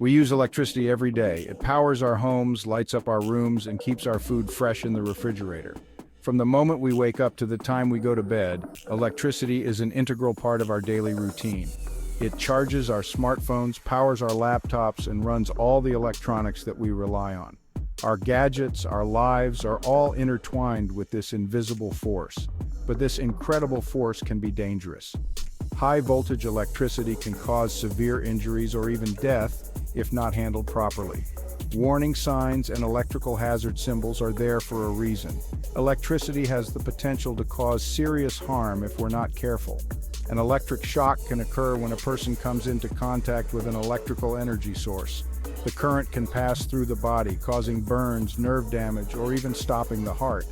We use electricity every day. It powers our homes, lights up our rooms, and keeps our food fresh in the refrigerator. From the moment we wake up to the time we go to bed, electricity is an integral part of our daily routine. It charges our smartphones, powers our laptops, and runs all the electronics that we rely on. Our gadgets, our lives are all intertwined with this invisible force. But this incredible force can be dangerous. High voltage electricity can cause severe injuries or even death if not handled properly. Warning signs and electrical hazard symbols are there for a reason. Electricity has the potential to cause serious harm if we're not careful. An electric shock can occur when a person comes into contact with an electrical energy source. The current can pass through the body, causing burns, nerve damage, or even stopping the heart.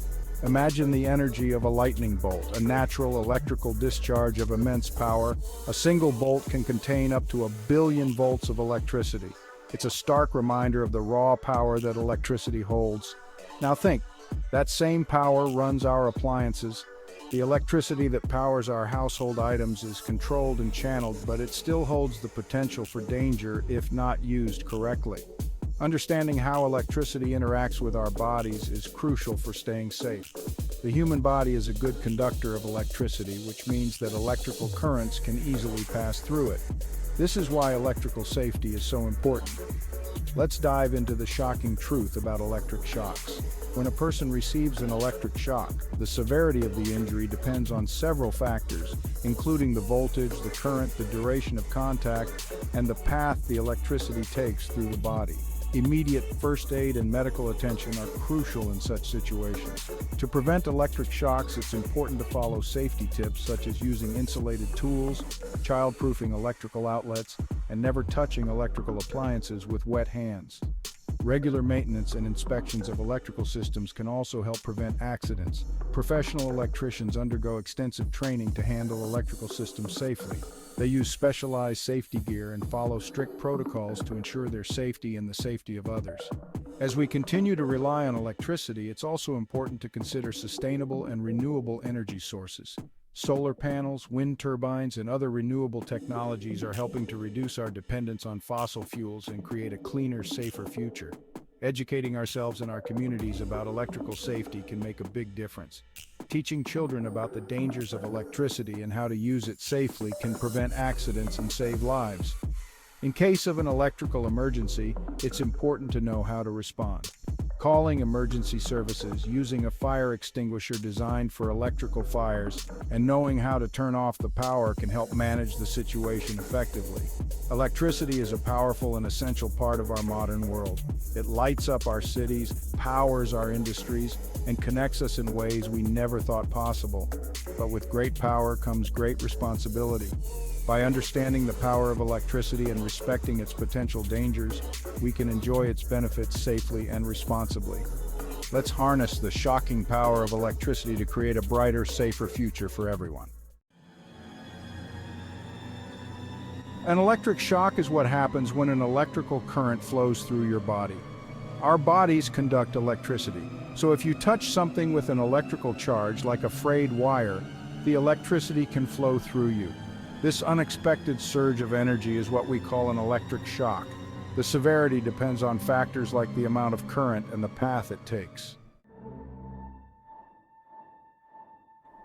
Imagine the energy of a lightning bolt, a natural electrical discharge of immense power. A single bolt can contain up to 1 billion volts of electricity. It's a stark reminder of the raw power that electricity holds. Now think, that same power runs our appliances. The electricity that powers our household items is controlled and channeled, but it still holds the potential for danger if not used correctly. Understanding how electricity interacts with our bodies is crucial for staying safe. The human body is a good conductor of electricity, which means that electrical currents can easily pass through it. This is why electrical safety is so important. Let's dive into the shocking truth about electric shocks. When a person receives an electric shock, the severity of the injury depends on several factors, including the voltage, the current, the duration of contact, and the path the electricity takes through the body. Immediate first aid and medical attention are crucial in such situations. To prevent electric shocks, it's important to follow safety tips such as using insulated tools, child-proofing electrical outlets, and never touching electrical appliances with wet hands. Regular maintenance and inspections of electrical systems can also help prevent accidents. Professional electricians undergo extensive training to handle electrical systems safely. They use specialized safety gear and follow strict protocols to ensure their safety and the safety of others. As we continue to rely on electricity, it's also important to consider sustainable and renewable energy sources. Solar panels, wind turbines, and other renewable technologies are helping to reduce our dependence on fossil fuels and create a cleaner, safer future. Educating ourselves and our communities about electrical safety can make a big difference. Teaching children about the dangers of electricity and how to use it safely can prevent accidents and save lives. In case of an electrical emergency, it's important to know how to respond. Calling emergency services, using a fire extinguisher designed for electrical fires, and knowing how to turn off the power can help manage the situation effectively. Electricity is a powerful and essential part of our modern world. It lights up our cities, powers our industries, and connects us in ways we never thought possible. But with great power comes great responsibility. By understanding the power of electricity and respecting its potential dangers, we can enjoy its benefits safely and responsibly. Let's harness the shocking power of electricity to create a brighter, safer future for everyone. An electric shock is what happens when an electrical current flows through your body. Our bodies conduct electricity, so if you touch something with an electrical charge, like a frayed wire, the electricity can flow through you. This unexpected surge of energy is what we call an electric shock. The severity depends on factors like the amount of current and the path it takes.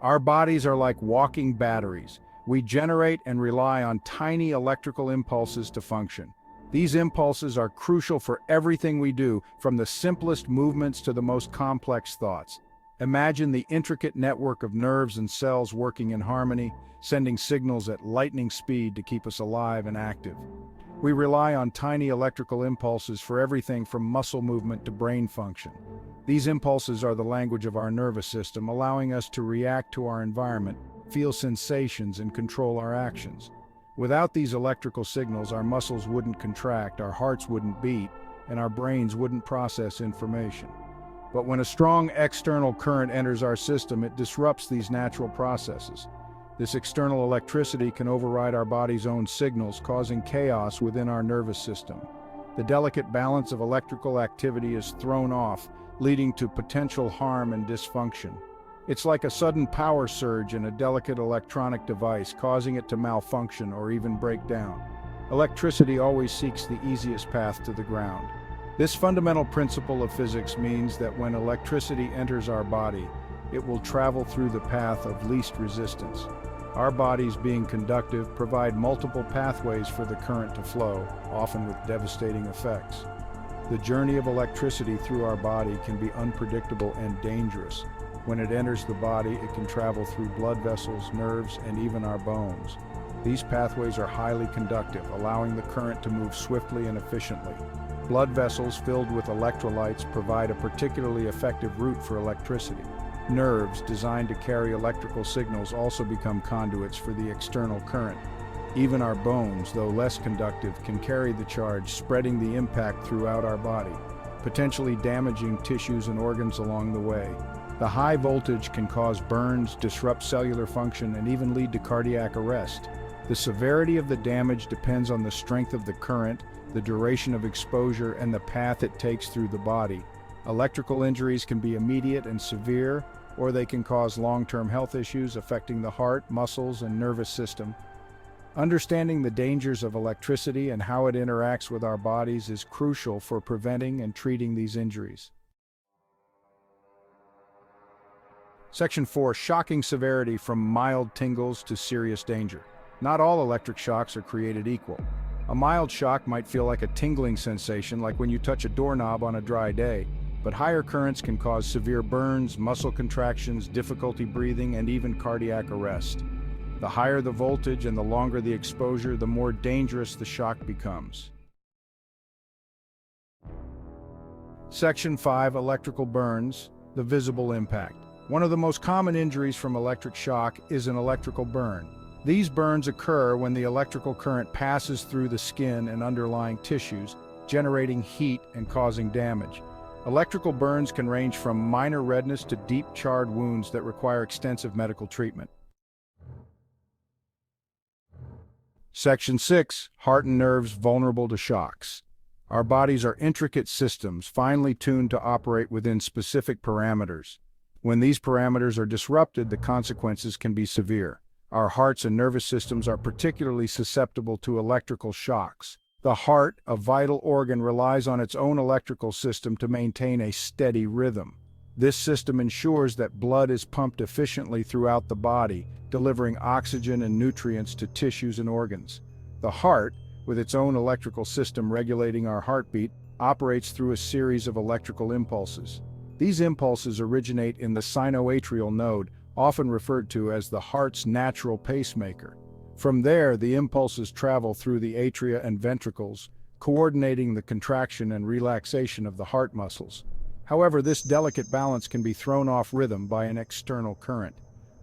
Our bodies are like walking batteries. We generate and rely on tiny electrical impulses to function. These impulses are crucial for everything we do, from the simplest movements to the most complex thoughts. Imagine the intricate network of nerves and cells working in harmony, sending signals at lightning speed to keep us alive and active. We rely on tiny electrical impulses for everything from muscle movement to brain function. These impulses are the language of our nervous system, allowing us to react to our environment, feel sensations, and control our actions. Without these electrical signals, our muscles wouldn't contract, our hearts wouldn't beat, and our brains wouldn't process information. But when a strong external current enters our system, it disrupts these natural processes. This external electricity can override our body's own signals, causing chaos within our nervous system. The delicate balance of electrical activity is thrown off, leading to potential harm and dysfunction. It's like a sudden power surge in a delicate electronic device, causing it to malfunction or even break down. Electricity always seeks the easiest path to the ground. This fundamental principle of physics means that when electricity enters our body, it will travel through the path of least resistance. Our bodies, being conductive, provide multiple pathways for the current to flow, often with devastating effects. The journey of electricity through our body can be unpredictable and dangerous. When it enters the body, it can travel through blood vessels, nerves, and even our bones. These pathways are highly conductive, allowing the current to move swiftly and efficiently. Blood vessels filled with electrolytes provide a particularly effective route for electricity. Nerves, designed to carry electrical signals, also become conduits for the external current. Even our bones, though less conductive, can carry the charge, spreading the impact throughout our body, potentially damaging tissues and organs along the way. The high voltage can cause burns, disrupt cellular function, and even lead to cardiac arrest. The severity of the damage depends on the strength of the current, the duration of exposure, and the path it takes through the body. Electrical injuries can be immediate and severe, or they can cause long-term health issues affecting the heart, muscles, and nervous system. Understanding the dangers of electricity and how it interacts with our bodies is crucial for preventing and treating these injuries. Section 4. Shocking severity from mild tingles to serious danger. Not all electric shocks are created equal. A mild shock might feel like a tingling sensation, like when you touch a doorknob on a dry day, but higher currents can cause severe burns, muscle contractions, difficulty breathing, and even cardiac arrest. The higher the voltage and the longer the exposure, the more dangerous the shock becomes. Section 5. Electrical burns, the visible impact. One of the most common injuries from electric shock is an electrical burn. These burns occur when the electrical current passes through the skin and underlying tissues, generating heat and causing damage. Electrical burns can range from minor redness to deep charred wounds that require extensive medical treatment. Section 6. Heart and nerves vulnerable to shocks. Our bodies are intricate systems, finely tuned to operate within specific parameters. When these parameters are disrupted, the consequences can be severe. Our hearts and nervous systems are particularly susceptible to electrical shocks. The heart, a vital organ, relies on its own electrical system to maintain a steady rhythm. This system ensures that blood is pumped efficiently throughout the body, delivering oxygen and nutrients to tissues and organs. The heart, with its own electrical system regulating our heartbeat, operates through a series of electrical impulses. These impulses originate in the sinoatrial node, often referred to as the heart's natural pacemaker. From there, the impulses travel through the atria and ventricles, coordinating the contraction and relaxation of the heart muscles. However, this delicate balance can be thrown off rhythm by an external current.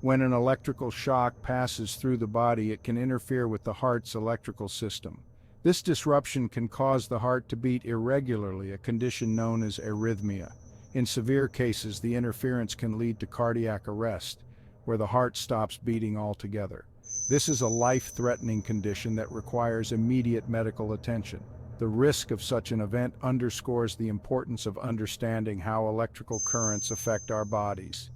When an electrical shock passes through the body, it can interfere with the heart's electrical system. This disruption can cause the heart to beat irregularly, a condition known as arrhythmia. In severe cases, the interference can lead to cardiac arrest, where the heart stops beating altogether. This is a life-threatening condition that requires immediate medical attention. The risk of such an event underscores the importance of understanding how electrical currents affect our bodies.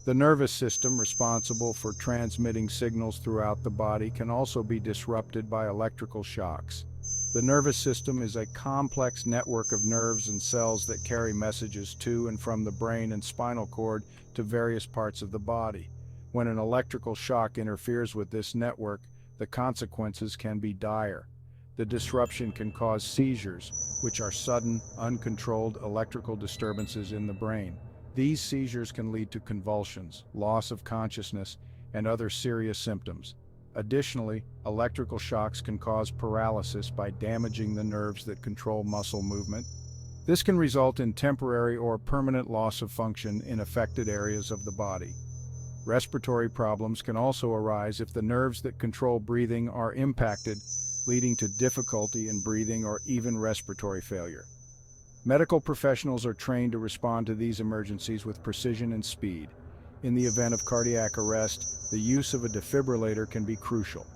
The nervous system, responsible for transmitting signals throughout the body, can also be disrupted by electrical shocks. The nervous system is a complex network of nerves and cells that carry messages to and from the brain and spinal cord to various parts of the body. When an electrical shock interferes with this network, the consequences can be dire. The disruption can cause seizures, which are sudden, uncontrolled electrical disturbances in the brain. These seizures can lead to convulsions, loss of consciousness, and other serious symptoms. Additionally, electrical shocks can cause paralysis by damaging the nerves that control muscle movement. This can result in temporary or permanent loss of function in affected areas of the body. Respiratory problems can also arise if the nerves that control breathing are impacted, leading to difficulty in breathing or even respiratory failure. Medical professionals are trained to respond to these emergencies with precision and speed. In the event of cardiac arrest, the use of a defibrillator can be crucial.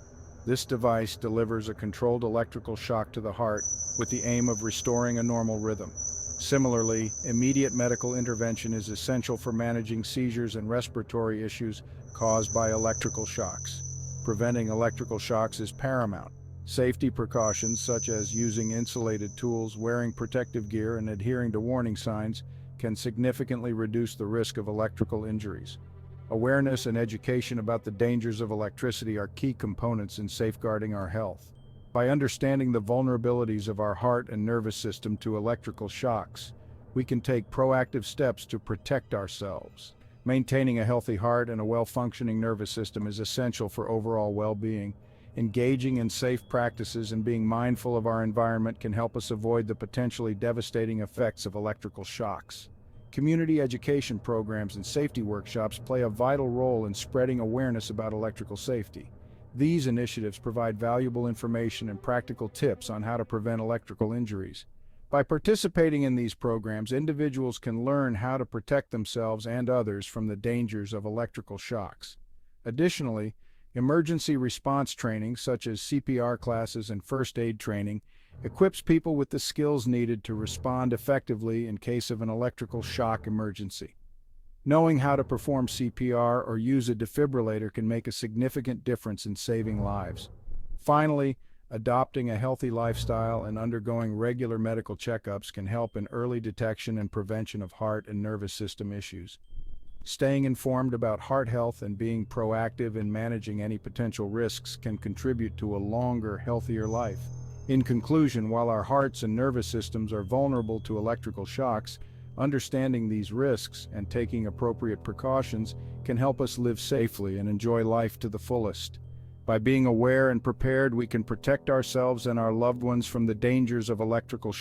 This device delivers a controlled electrical shock to the heart with the aim of restoring a normal rhythm. Similarly, immediate medical intervention is essential for managing seizures and respiratory issues caused by electrical shocks. Preventing electrical shocks is paramount. Safety precautions such as using insulated tools, wearing protective gear, and adhering to warning signs can significantly reduce the risk of electrical injuries. Awareness and education about the dangers of electricity are key components in safeguarding our health. By understanding the vulnerabilities of our heart and nervous system to electrical shocks, we can take proactive steps to protect ourselves. Maintaining a healthy heart and a well-functioning nervous system is essential for overall well-being. Engaging in safe practices and being mindful of our environment can help us avoid the potentially devastating effects of electrical shocks. Community education programs and safety workshops play a vital role in spreading awareness about electrical safety. These initiatives provide valuable information and practical tips on how to prevent electrical injuries. By participating in these programs, individuals can learn how to protect themselves and others from the dangers of electrical shocks. Additionally, emergency response training, such as CPR classes and first aid training, equips people with the skills needed to respond effectively in case of an electrical shock emergency. Knowing how to perform CPR or use a defibrillator can make a significant difference in saving lives. Finally, adopting a healthy lifestyle and undergoing regular medical checkups can help in early detection and prevention of heart and nervous system issues. Staying informed about heart health and being proactive in managing any potential risks can contribute to a longer, healthier life. In conclusion, while our hearts and nervous systems are vulnerable to electrical shocks, understanding these risks and taking appropriate precautions can help us live safely and enjoy life to the fullest. By being aware and prepared, we can protect ourselves and our loved ones from the dangers of electrical shocks.